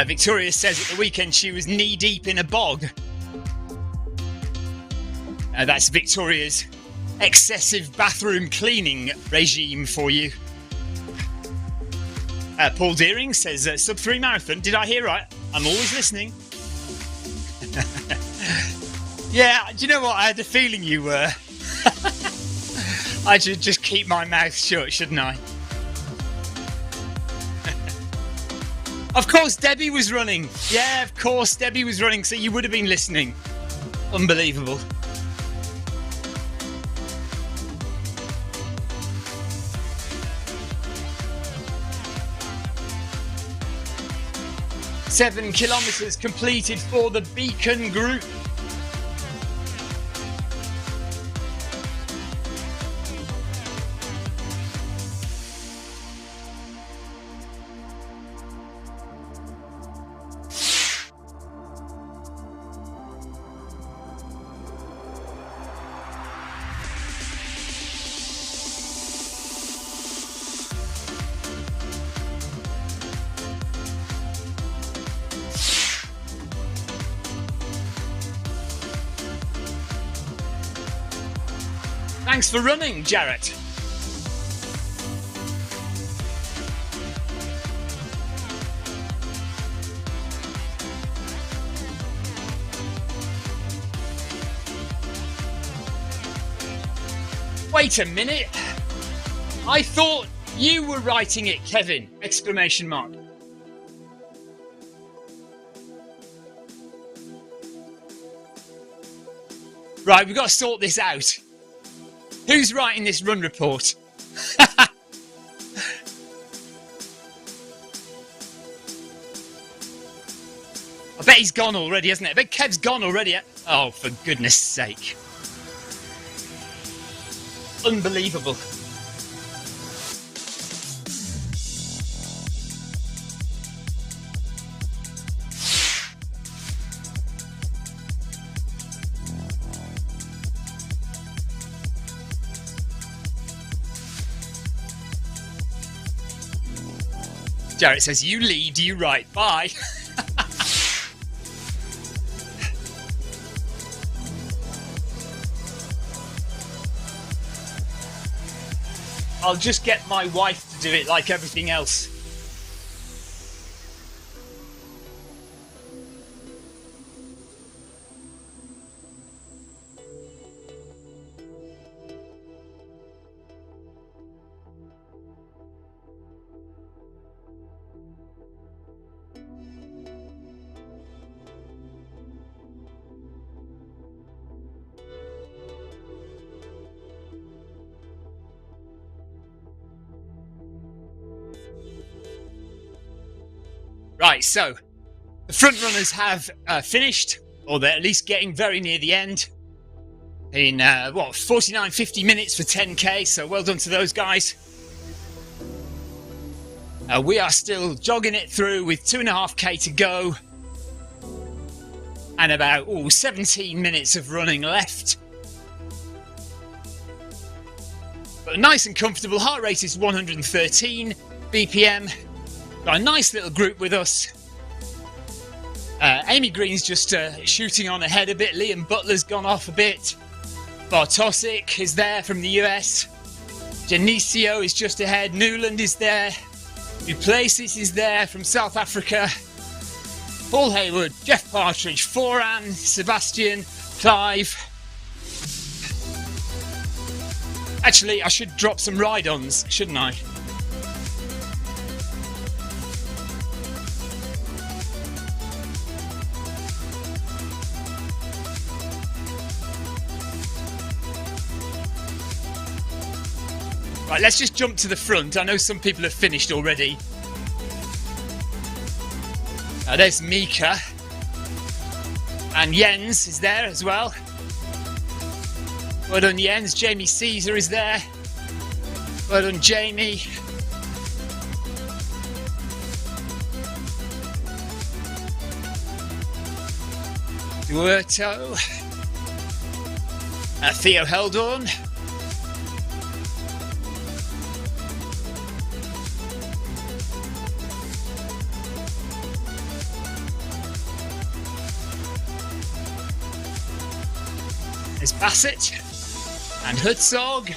Victoria says at the weekend she was knee-deep in a bog. That's Victoria's excessive bathroom cleaning regime for you. Paul Deering says sub-3 marathon. Did I hear right? I'm always listening. Yeah, do you know what? I had a feeling you were. I should just keep my mouth shut, shouldn't I? Of course, Debbie was running. Yeah, of course, Debbie was running, so you would have been listening. Unbelievable. Seven kilometres completed for the Beacon Group. Thanks for running, Jarrett. Wait a minute. I thought you were writing it, Kevin! Exclamation mark. Right, we've got to sort this out. Who's writing this run report? I bet he's gone already, hasn't it? I bet Kev's gone already. Oh, for goodness sake. Unbelievable. Jarrett says, you lead, you write. Bye. I'll just get my wife to do it like everything else. Right, so the front runners have finished, or they're at least getting very near the end. in 49-50 minutes for 10k, so well done to those guys. We are still jogging it through with 2.5k to go and about 17 minutes of running left. But nice and comfortable. Heart rate is 113 BPM. Got a nice little group with us. Amy Green's just shooting on ahead a bit. Liam Butler's gone off a bit. Bartosik is there from the US. Genesio is just ahead. Newland is there. Duplessis is there from South Africa. Paul Hayward, Jeff Partridge, Foran, Sebastian, Clive. Actually, I should drop some ride-ons, shouldn't I? Right, let's just jump to the front. I know some people have finished already. There's Mika. And Jens is there as well. Well done, Jens. Jamie Caesar is there. Well done, Jamie. Duerto. Theo Heldorn. There's Bassett and Herzog.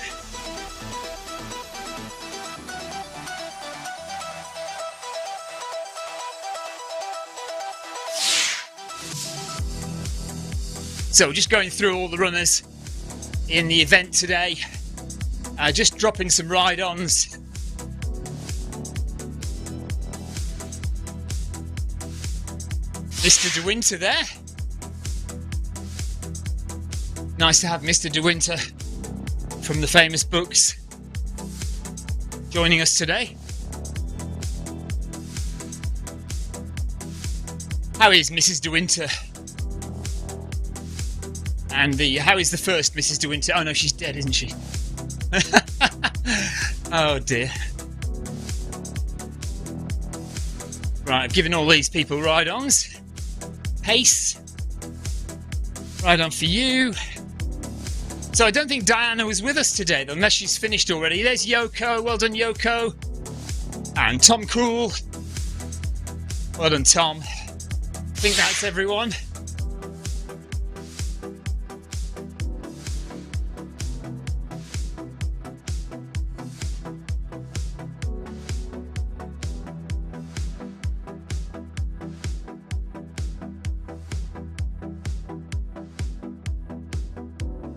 So just going through all the runners in the event today, just dropping some ride-ons. Mr. De Winter there. Nice to have Mr. De Winter from the famous books joining us today. How is Mrs. De Winter? And how is the first Mrs. De Winter? Oh no, she's dead, isn't she? Oh dear. Right, I've given all these people ride-ons. Pace. Ride-on for you. So I don't think Diana was with us today, though, unless she's finished already. There's Yoko. Well done, Yoko. And Tom Cool. Well done, Tom. I think that's everyone.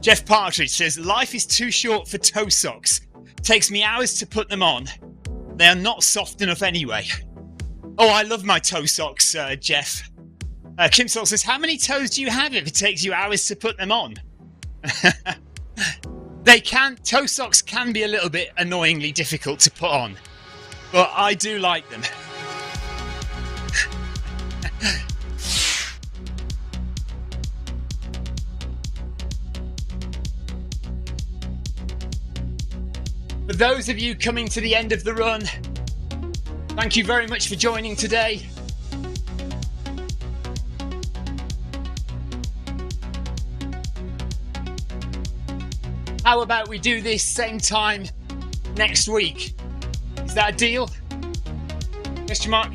Jeff Partridge says, life is too short for toe socks. Takes me hours to put them on. They are not soft enough anyway. Oh, I love my toe socks, Jeff. Kim Sol says, how many toes do you have if it takes you hours to put them on? Toe socks can be a little bit annoyingly difficult to put on, but I do like them. For those of you coming to the end of the run, thank you very much for joining today. How about we do this same time next week? Is that a deal? Question mark?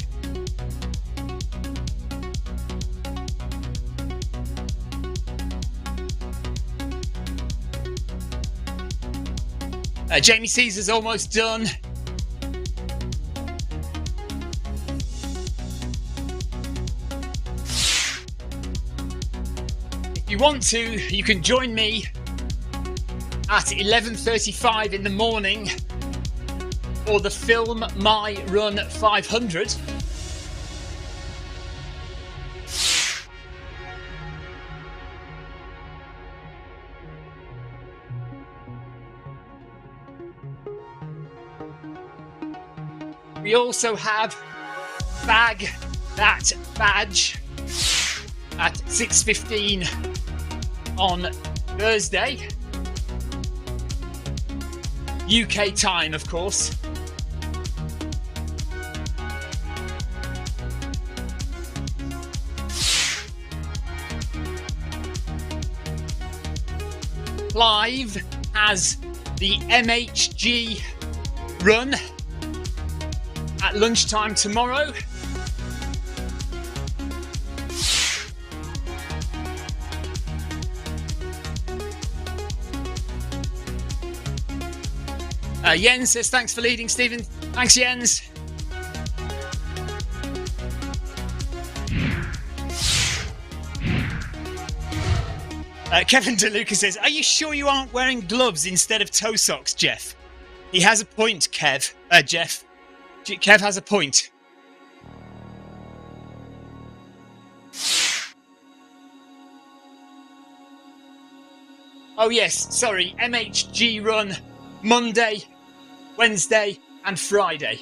Jamie Caesar's almost done. If you want to, you can join me at 11:35 in the morning for the Film My Run 500. We also have Bag That Badge at 6:15 on Thursday. UK time, of course. Clive has the MHG run at lunchtime tomorrow. Jens says, thanks for leading, Stephen. Thanks, Jens. Kevin DeLuca says, are you sure you aren't wearing gloves instead of toe socks, Jeff? He has a point, Kev. Jeff. Kev has a point. Oh, yes. Sorry. MHG run Monday, Wednesday and Friday.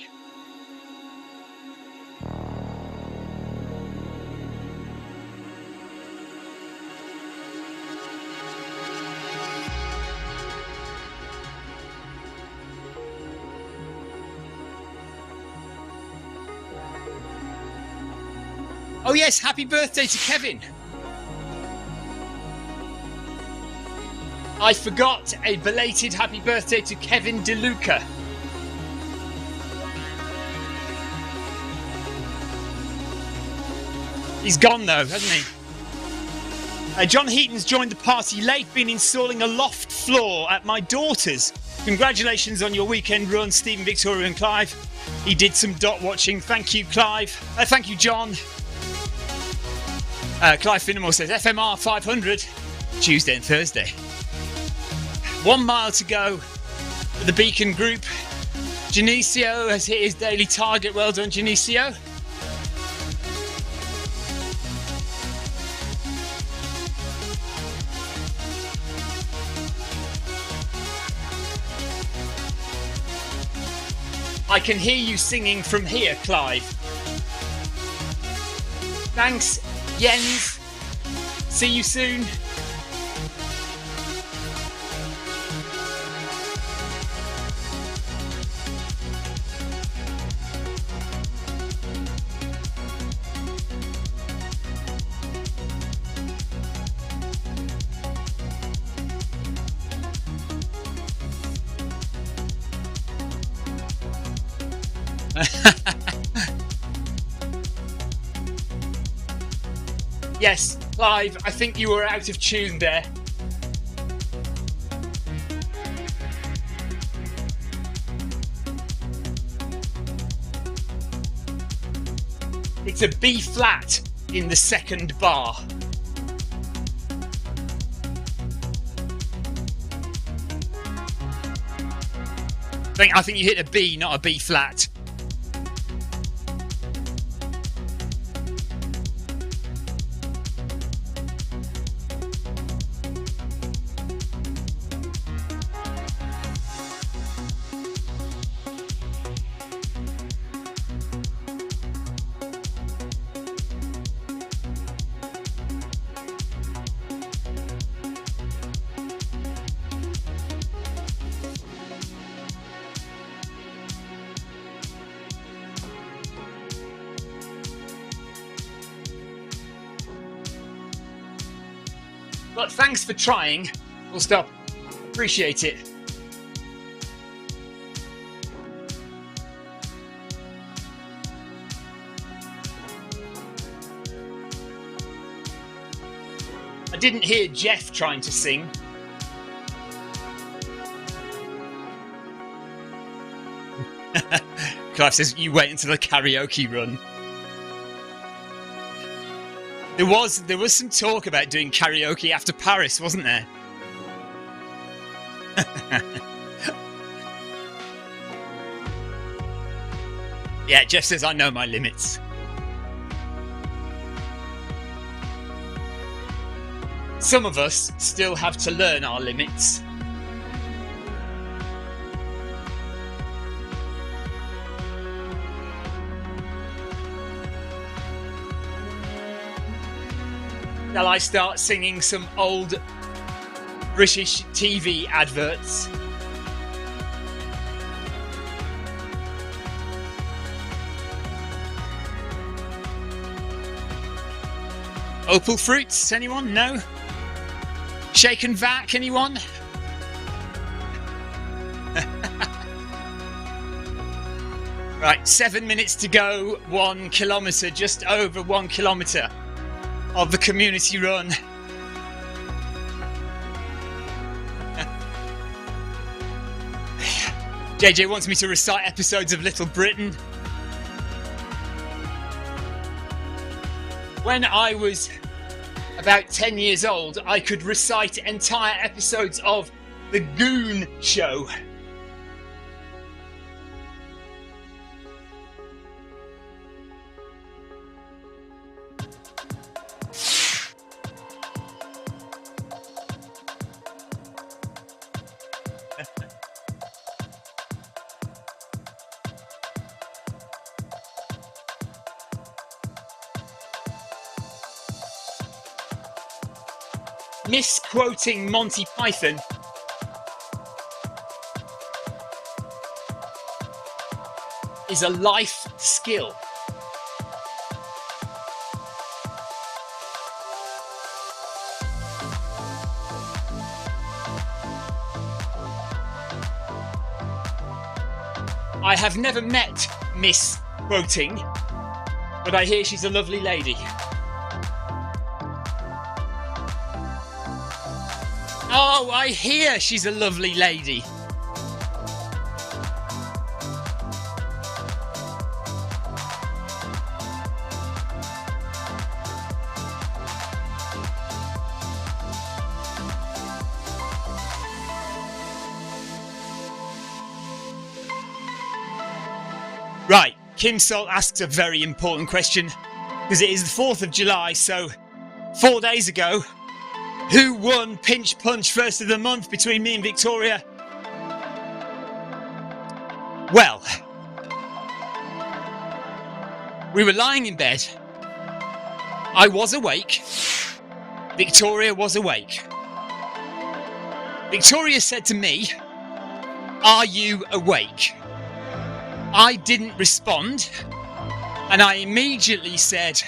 Oh yes, happy birthday to Kevin. I forgot a belated happy birthday to Kevin DeLuca. He's gone though, hasn't he? John Heaton's joined the party late, been installing a loft floor at my daughter's. Congratulations on your weekend run, Stephen, Victoria and Clive. He did some dot watching. Thank you, Clive. Thank you, John. Clive Finnemore says, FMR 500, Tuesday and Thursday. 1 mile to go for the Beacon group. Janicio has hit his daily target. Well done, Janicio. I can hear you singing from here, Clive. Thanks, Jens. See you soon. Yes, Clive, I think you were out of tune there. It's a B flat in the second bar. I think you hit a B, not a B flat. But thanks for trying. Full stop. Appreciate it. I didn't hear Jeff trying to sing. Clive says, you wait until the karaoke run. There was some talk about doing karaoke after Paris, wasn't there? Yeah, Jeff says, I know my limits. Some of us still have to learn our limits. Shall I start singing some old British TV adverts. Opal fruits, anyone? No? Shake and vac, anyone? Right, 7 minutes to go, 1 kilometre, just over 1 kilometre of the community run. JJ wants me to recite episodes of Little Britain. When I was about 10 years old, I could recite entire episodes of The Goon Show. Misquoting Monty Python is a life skill. I have never met misquoting, but I hear she's a lovely lady. Oh, I hear she's a lovely lady. Right, Kim Salt asks a very important question, because it is the 4th of July, so 4 days ago, who won Pinch Punch first of the month between me and Victoria? Well, we were lying in bed. I was awake. Victoria was awake. Victoria said to me, "Are you awake?" I didn't respond, and I immediately said,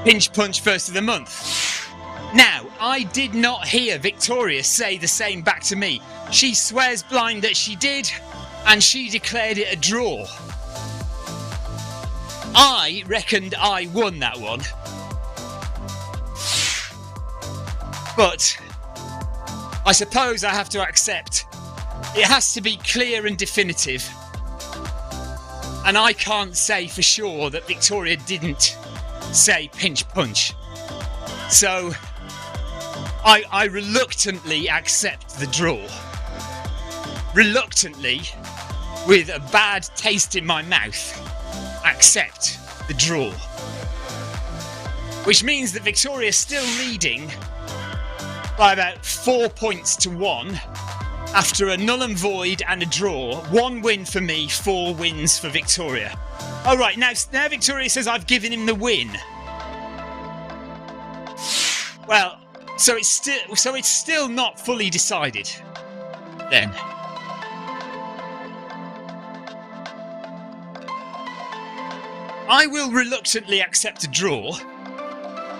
"Pinch Punch first of the month." Now, I did not hear Victoria say the same back to me. She swears blind that she did, and she declared it a draw. I reckoned I won that one. But I suppose I have to accept it has to be clear and definitive. And I can't say for sure that Victoria didn't say pinch punch. So I reluctantly accept the draw. Reluctantly, with a bad taste in my mouth, accept the draw. Which means that Victoria's still leading by about 4 points to 1 after a null and void and a draw. 1 win for me, 4 wins for Victoria. All right, now Victoria says I've given him the win. Well, so it's still not fully decided. Then. I will reluctantly accept a draw.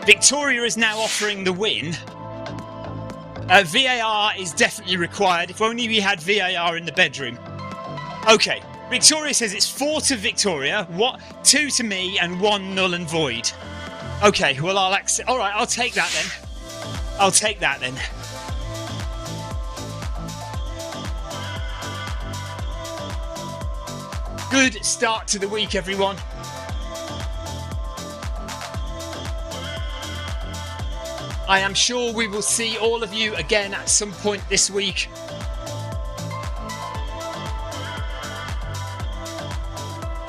Victoria is now offering the win. VAR is definitely required. If only we had VAR in the bedroom. Okay, Victoria says it's 4 to Victoria, 2 to me, and 1 null and void. Okay, well I'll accept. All right, I'll take that then. I'll take that then. Good start to the week, everyone. I am sure we will see all of you again at some point this week.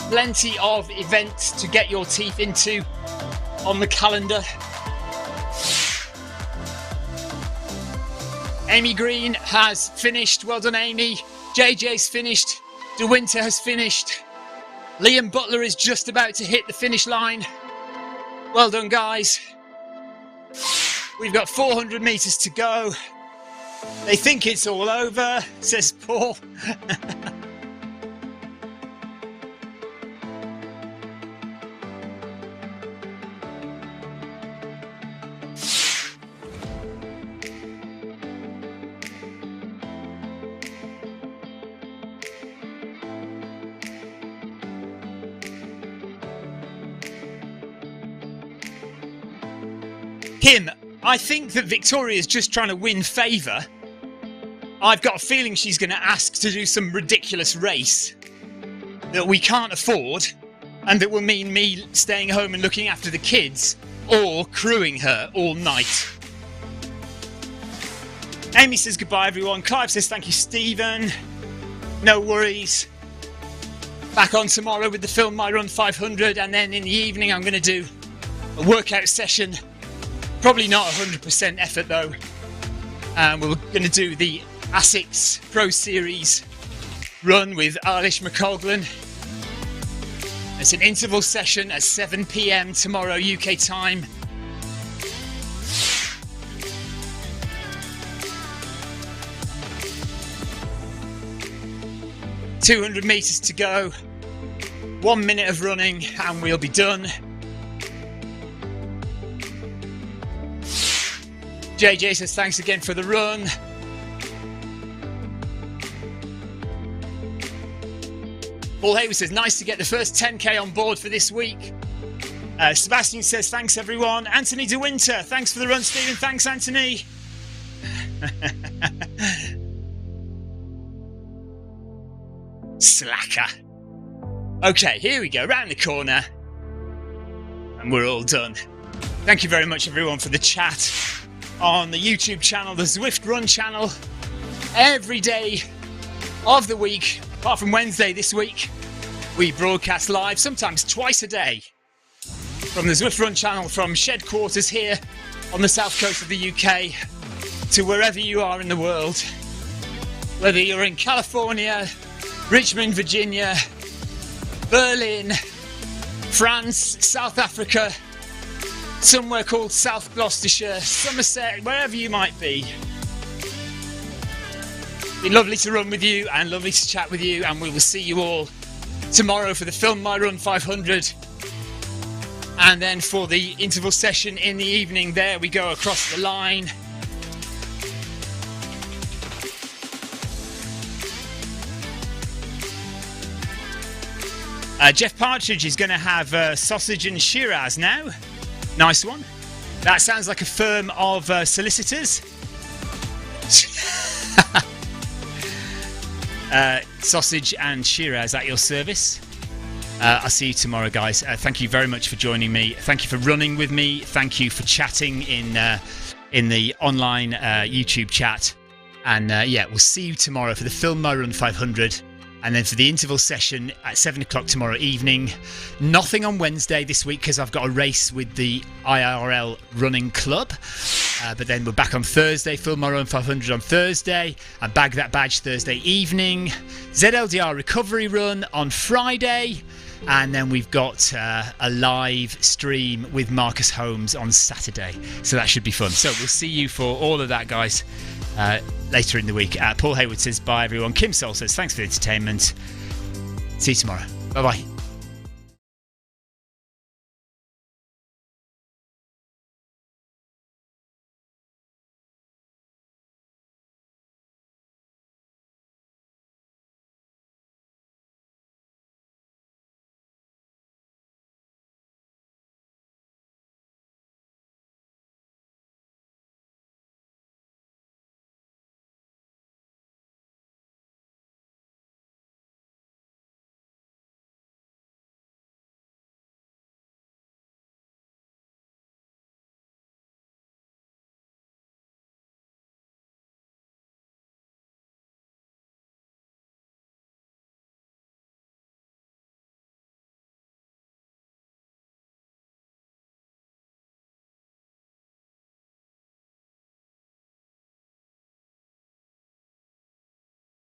Plenty of events to get your teeth into on the calendar. Amy Green has finished. Well done, Amy. JJ's finished. De Winter has finished. Liam Butler is just about to hit the finish line. Well done, guys. We've got 400 metres to go. They think it's all over, says Paul. Kim, I think that Victoria's just trying to win favour. I've got a feeling she's going to ask to do some ridiculous race that we can't afford and that will mean me staying home and looking after the kids or crewing her all night. Amy says goodbye, everyone. Clive says thank you, Stephen. No worries. Back on tomorrow with the Film My Run 500, and then in the evening I'm going to do a workout session. Probably not 100% effort though. We're going to do the ASICS Pro Series run with Arlish McCoglin. It's an interval session at 7 PM tomorrow UK time. $200 meters to go, 1 minute of running and we'll be done. JJ says thanks again for the run. Paul Hayward says nice to get the first 10k on board for this week. Sebastian says thanks everyone. Anthony De Winter, thanks for the run, Stephen. Thanks, Anthony. Slacker. Okay, here we go, round the corner. And we're all done. Thank you very much everyone for the chat on the YouTube channel, the Zwift Run channel. Every day of the week, apart from Wednesday this week, we broadcast live, sometimes twice a day, from the Zwift Run channel, from shed quarters here on the south coast of the UK to wherever you are in the world. Whether you're in California, Richmond, Virginia, Berlin, France, South Africa, somewhere called South Gloucestershire, Somerset, wherever you might be. Been lovely to run with you and lovely to chat with you, and we will see you all tomorrow for the Film My Run 500, and then for the interval session in the evening. There we go across the line. Jeff Partridge is going to have sausage and Shiraz now. Nice one. That sounds like a firm of solicitors. Sausage and Shiraz at your service. I'll see you tomorrow, guys. Thank you very much for joining me. Thank you for running with me. Thank you for chatting in the online YouTube chat. And yeah, we'll see you tomorrow for the Film My Run 500. And then for the interval session at 7 o'clock tomorrow evening. Nothing on Wednesday this week because I've got a race with the IRL running club. But then we're back on Thursday, Film My Run 500 on Thursday. I bag that badge Thursday evening. ZLDR recovery run on Friday. And then we've got a live stream with Marcus Holmes on Saturday. So that should be fun. So we'll see you for all of that, guys. Later in the week. Paul Hayward says bye everyone. Kim Sol says thanks for the entertainment. See you tomorrow. Bye bye.